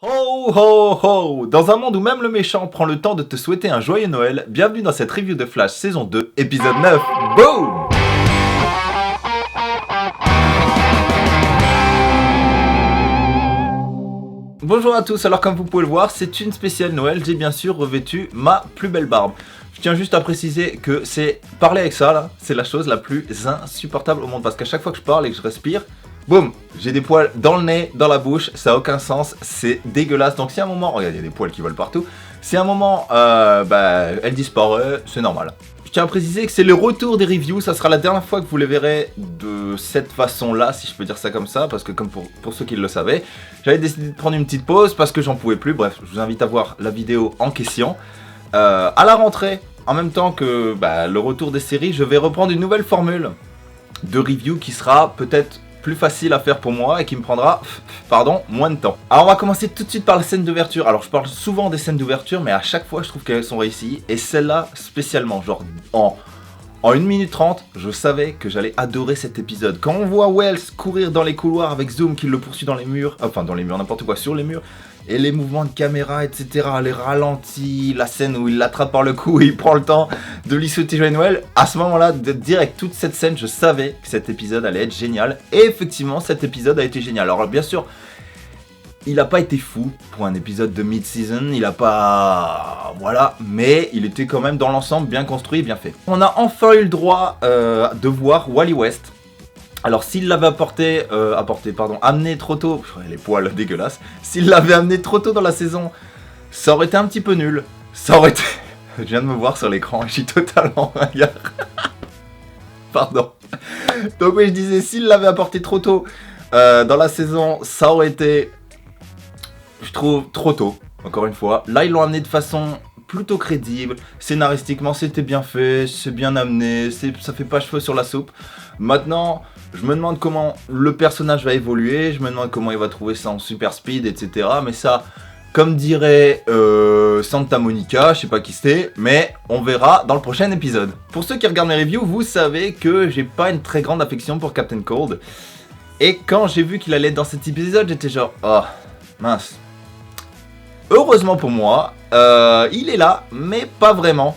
Ho ho ho! Dans un monde où même le méchant prend le temps de te souhaiter un joyeux Noël, bienvenue dans cette review de Flash saison 2, épisode 9. Boom! Bonjour à tous, alors comme vous pouvez le voir, c'est une spéciale Noël, j'ai bien sûr revêtu ma plus belle barbe. Je tiens juste à préciser que c'est parler avec ça là, c'est la chose la plus insupportable au monde parce qu'à chaque fois que je parle et que je respire, boum, j'ai des poils dans le nez, dans la bouche, ça a aucun sens, c'est dégueulasse. Donc si à un moment, regarde, il y a des poils qui volent partout, si à un moment, elle disparaît, c'est normal. Je tiens à préciser que c'est le retour des reviews, ça sera la dernière fois que vous les verrez de cette façon-là, si je peux dire ça comme ça, parce que comme pour ceux qui le savaient, j'avais décidé de prendre une petite pause parce que j'en pouvais plus. Bref, je vous invite à voir la vidéo en question. À la rentrée, en même temps que le retour des séries, je vais reprendre une nouvelle formule de review qui sera peut-être plus facile à faire pour moi et qui me prendra, moins de temps. Alors on va commencer tout de suite par la scène d'ouverture. Alors je parle souvent des scènes d'ouverture, mais à chaque fois je trouve qu'elles sont réussies. Et celle-là spécialement, genre en 1 minute 30, je savais que j'allais adorer cet épisode. Quand on voit Wells courir dans les couloirs avec Zoom qui le poursuit dans les murs, enfin dans les murs, n'importe quoi, sur les murs, et les mouvements de caméra, etc., les ralentis, la scène où il l'attrape par le cou et il prend le temps de lui souhaiter joyeux Noël, à ce moment-là, direct, toute cette scène, je savais que cet épisode allait être génial. Et effectivement, cet épisode a été génial. Alors bien sûr, il n'a pas été fou pour un épisode de mid-season, il n'a pas... Voilà, mais il était quand même dans l'ensemble bien construit et bien fait. On a enfin eu le droit de voir Wally West. Alors s'il l'avait amené trop tôt, les poils dégueulasses, s'il l'avait amené trop tôt dans la saison, ça aurait été un petit peu nul. Ça aurait été... Je viens de me voir sur l'écran, je suis totalement ringard. Pardon. Donc oui, je disais, s'il l'avait apporté trop tôt dans la saison, ça aurait été, je trouve, trop tôt, encore une fois. Là, ils l'ont amené de façon plutôt crédible, scénaristiquement, c'était bien fait, c'est bien amené, ça fait pas cheveux sur la soupe. Maintenant, je me demande comment le personnage va évoluer, je me demande comment il va trouver son super speed, etc. Mais ça, comme dirait Santa Monica, je sais pas qui c'est, mais on verra dans le prochain épisode. Pour ceux qui regardent mes reviews, vous savez que j'ai pas une très grande affection pour Captain Cold. Et quand j'ai vu qu'il allait être dans cet épisode, j'étais genre, oh, mince. Heureusement pour moi, il est là, mais pas vraiment.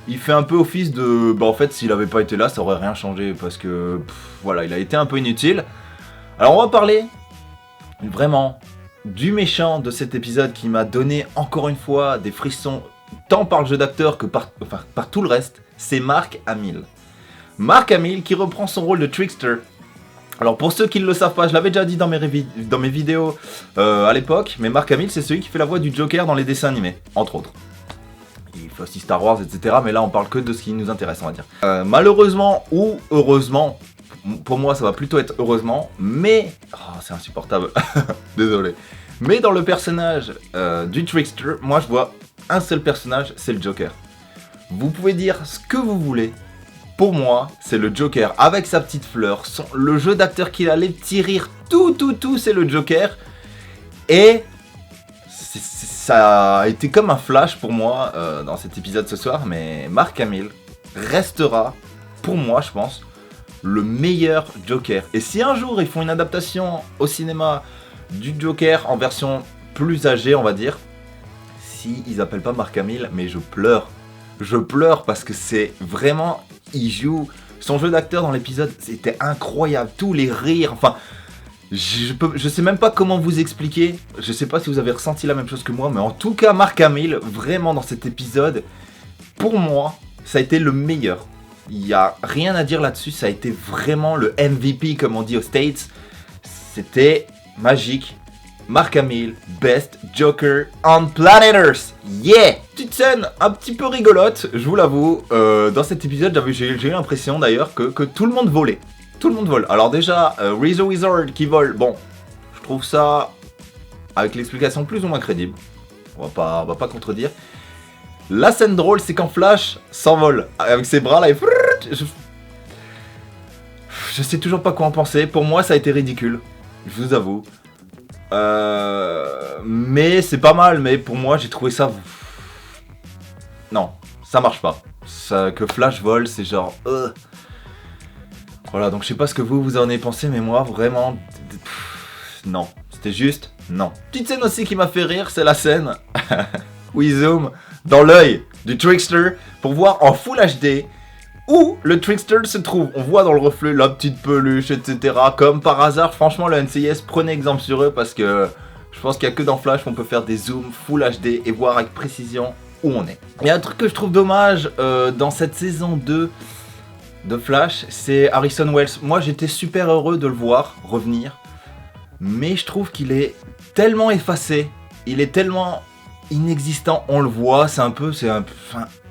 Il fait un peu office de... en fait, s'il avait pas été là, ça aurait rien changé, parce que... voilà, il a été un peu inutile. Alors, on va parler, vraiment, du méchant de cet épisode qui m'a donné, encore une fois, des frissons, tant par le jeu d'acteur que par tout le reste. C'est Mark Hamill. Mark Hamill qui reprend son rôle de Trickster. Alors, pour ceux qui ne le savent pas, je l'avais déjà dit dans mes vidéos à l'époque, mais Mark Hamill, c'est celui qui fait la voix du Joker dans les dessins animés, entre autres. Il fait aussi Star Wars, etc. Mais là, on parle que de ce qui nous intéresse, on va dire. Malheureusement ou heureusement, pour moi, ça va plutôt être heureusement, mais... oh, c'est insupportable. Désolé. Mais dans le personnage du Trickster, moi, je vois un seul personnage, c'est le Joker. Vous pouvez dire ce que vous voulez. Pour moi, c'est le Joker, avec sa petite fleur, le jeu d'acteur qu'il a, les petits rires, tout, c'est le Joker. Et... ça a été comme un flash pour moi dans cet épisode ce soir, mais Mark Hamill restera, pour moi je pense, le meilleur Joker. Et si un jour ils font une adaptation au cinéma du Joker en version plus âgée, on va dire, si ils appellent pas Mark Hamill, mais je pleure. Je pleure parce que c'est vraiment... il joue... son jeu d'acteur dans l'épisode, c'était incroyable, tous les rires, enfin... Je sais même pas comment vous expliquer, je sais pas si vous avez ressenti la même chose que moi, mais en tout cas Mark Hamill, vraiment dans cet épisode, pour moi, ça a été le meilleur. Il y a rien à dire là-dessus, ça a été vraiment le MVP comme on dit aux States. C'était magique. Mark Hamill, best Joker on planet Earth, yeah! Petite scène un petit peu rigolote, je vous l'avoue, dans cet épisode j'ai eu l'impression d'ailleurs que tout le monde volait. Tout le monde vole. Alors déjà, Rezo Wizard qui vole, bon, je trouve ça, avec l'explication plus ou moins crédible. On va pas contredire. La scène drôle, c'est quand Flash s'envole avec ses bras là et... je sais toujours pas quoi en penser. Pour moi, ça a été ridicule. Je vous avoue. Mais c'est pas mal. Mais pour moi, j'ai trouvé ça... non, ça marche pas. Que Flash vole, c'est genre... Voilà, donc je sais pas ce que vous en avez pensé, mais moi, vraiment... non, c'était juste Non. Petite scène aussi qui m'a fait rire, c'est la scène où il zoome dans l'œil du Trickster pour voir en Full HD où le Trickster se trouve. On voit dans le reflet la petite peluche, etc. Comme par hasard, franchement, le NCIS, prenez exemple sur eux parce que je pense qu'il n'y a que dans Flash qu'on peut faire des zooms Full HD et voir avec précision où on est. Il y a un truc que je trouve dommage dans cette saison 2 de Flash, c'est Harrison Wells. Moi, j'étais super heureux de le voir revenir, mais je trouve qu'il est tellement effacé, il est tellement inexistant, on le voit,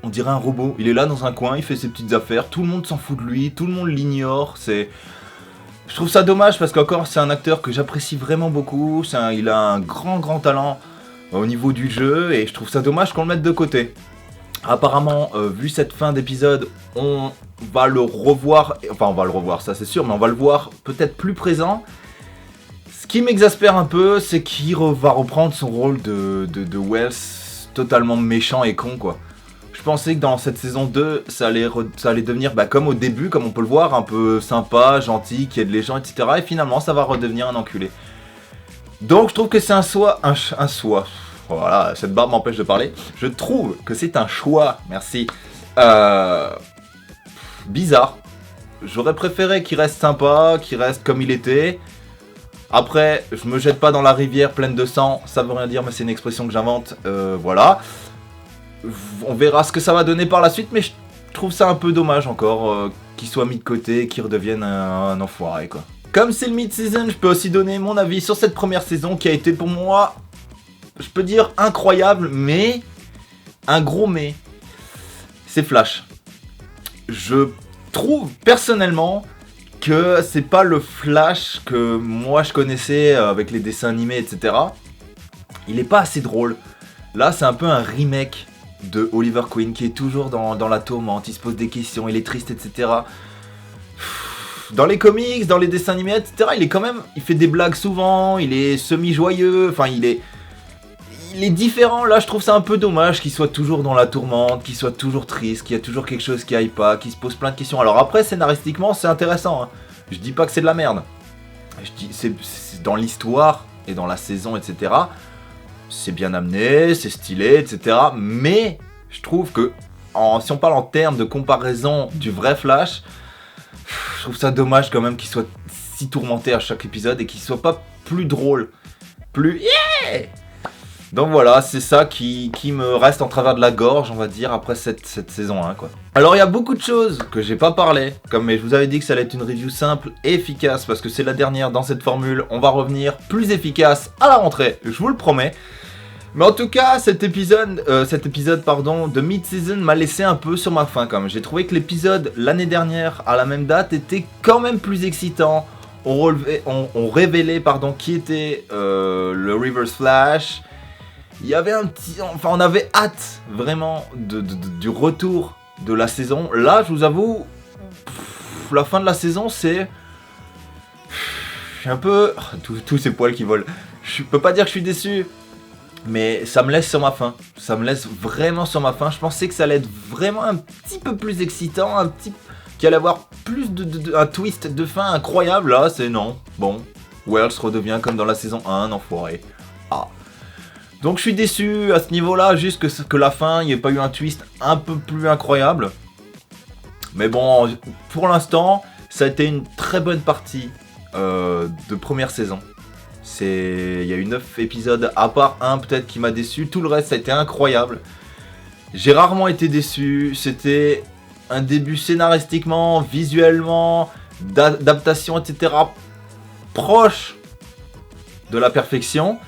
on dirait un robot. Il est là dans un coin, il fait ses petites affaires, tout le monde s'en fout de lui, tout le monde l'ignore. Je trouve ça dommage parce qu'encore c'est un acteur que j'apprécie vraiment beaucoup, il a un grand talent au niveau du jeu et je trouve ça dommage qu'on le mette de côté. Apparemment, vu cette fin d'épisode, on va le revoir, ça c'est sûr, mais on va le voir peut-être plus présent. Ce qui m'exaspère un peu, c'est qu'il va reprendre son rôle de Wells totalement méchant et con, quoi. Je pensais que dans cette saison 2, ça allait devenir comme au début, comme on peut le voir, un peu sympa, gentil, qui aide les gens, etc. Et finalement, ça va redevenir un enculé. Donc je trouve que c'est un choix. Voilà, cette barbe m'empêche de parler. Je trouve que c'est un choix, merci, bizarre. J'aurais préféré qu'il reste sympa, qu'il reste comme il était. Après, je me jette pas dans la rivière pleine de sang, ça veut rien dire, mais c'est une expression que j'invente, voilà. On verra ce que ça va donner par la suite, mais je trouve ça un peu dommage encore qu'il soit mis de côté, qu'il redevienne un enfoiré, quoi. Comme c'est le mid-season, je peux aussi donner mon avis sur cette première saison qui a été pour moi, je peux dire incroyable, mais un gros mais. C'est Flash. Je trouve personnellement que c'est pas le Flash que moi je connaissais avec les dessins animés, etc. Il est pas assez drôle. Là, c'est un peu un remake de Oliver Queen qui est toujours dans la tourmente, il se pose des questions, il est triste, etc. Dans les comics, dans les dessins animés, etc., il fait des blagues souvent, il est semi-joyeux, enfin il est différent. Là, je trouve ça un peu dommage qu'il soit toujours dans la tourmente, qu'il soit toujours triste, qu'il y a toujours quelque chose qui aille pas, qu'il se pose plein de questions. Alors après, scénaristiquement, c'est intéressant, hein. Je dis pas que c'est de la merde. Je dis c'est dans l'histoire et dans la saison, etc. C'est bien amené, c'est stylé, etc. Mais je trouve que, si on parle en termes de comparaison du vrai Flash, je trouve ça dommage quand même qu'il soit si tourmenté à chaque épisode et qu'il soit pas plus drôle. Plus yeah. Donc voilà, c'est ça qui me reste en travers de la gorge, on va dire, après cette saison 1, quoi. Alors il y a beaucoup de choses que j'ai pas parlé, mais je vous avais dit que ça allait être une review simple et efficace, parce que c'est la dernière dans cette formule, on va revenir plus efficace à la rentrée, je vous le promets. Mais en tout cas, cet épisode de mid-season m'a laissé un peu sur ma faim quand même. J'ai trouvé que l'épisode l'année dernière, à la même date, était quand même plus excitant. On révélait qui était le Reverse Flash. Il y avait on avait hâte vraiment du retour de la saison. Là, je vous avoue, la fin de la saison, c'est un peu tous ces poils qui volent. Je peux pas dire que je suis déçu. Mais ça me laisse sur ma faim. Ça me laisse vraiment sur ma faim. Je pensais que ça allait être vraiment un petit peu plus excitant. Qu'il allait avoir plus un twist de fin incroyable. Là, c'est non. Bon, Wells redevient comme dans la saison 1, enfoiré. Ah. Donc je suis déçu à ce niveau-là. Juste que la fin, il n'y ait pas eu un twist un peu plus incroyable. Mais bon, pour l'instant, ça a été une très bonne partie de première saison. Il y a eu 9 épisodes, à part un peut-être qui m'a déçu. Tout le reste, ça a été incroyable. J'ai rarement été déçu. C'était un début scénaristiquement, visuellement, d'adaptation, etc. proche de la perfection.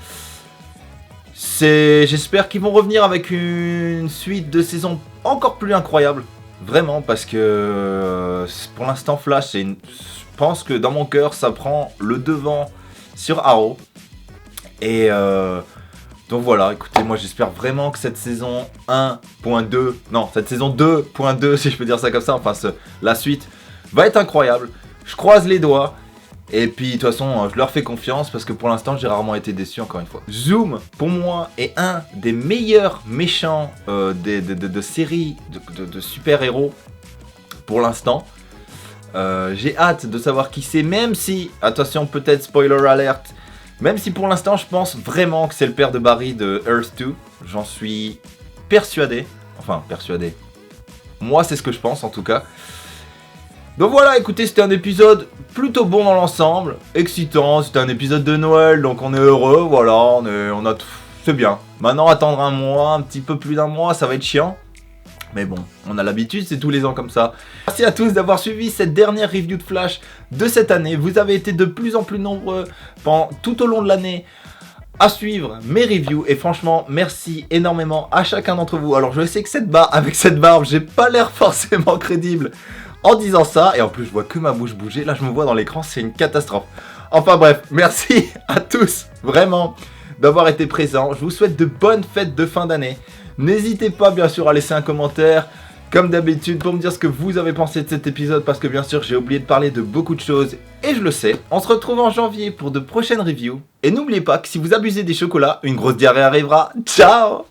J'espère qu'ils vont revenir avec une suite de saisons encore plus incroyable. Vraiment, parce que pour l'instant, Flash, je pense que dans mon cœur, ça prend le devant sur Arrow. Et donc voilà, écoutez, moi j'espère vraiment que cette saison 1.2, non, cette saison 2.2, si je peux dire ça comme ça, enfin la suite va être incroyable. Je croise les doigts. Et puis de toute façon, je leur fais confiance parce que pour l'instant, j'ai rarement été déçu encore une fois. Zoom, pour moi, est un des meilleurs méchants de séries de super-héros pour l'instant. J'ai hâte de savoir qui c'est, même si, attention, peut-être spoiler alert, Même si pour l'instant je pense vraiment que c'est le père de Barry de Earth 2. J'en suis persuadé. Enfin, persuadé. Moi c'est ce que je pense en tout cas. Donc voilà, écoutez, c'était un épisode plutôt bon dans l'ensemble. Excitant, c'était un épisode de Noël, donc on est heureux, voilà, c'est bien. Maintenant attendre un mois, un petit peu plus d'un mois, ça va être chiant. Mais bon, on a l'habitude, c'est tous les ans comme ça. Merci à tous d'avoir suivi cette dernière review de Flash de cette année. Vous avez été de plus en plus nombreux tout au long de l'année à suivre mes reviews. Et franchement, merci énormément à chacun d'entre vous. Alors je sais que avec cette barbe, j'ai pas l'air forcément crédible en disant ça. Et en plus, je vois que ma bouche bouger. Là, je me vois dans l'écran, c'est une catastrophe. Enfin bref, merci à tous, vraiment, d'avoir été présents. Je vous souhaite de bonnes fêtes de fin d'année. N'hésitez pas bien sûr à laisser un commentaire, comme d'habitude, pour me dire ce que vous avez pensé de cet épisode, parce que bien sûr j'ai oublié de parler de beaucoup de choses, et je le sais. On se retrouve en janvier pour de prochaines reviews, et n'oubliez pas que si vous abusez des chocolats, une grosse diarrhée arrivera. Ciao!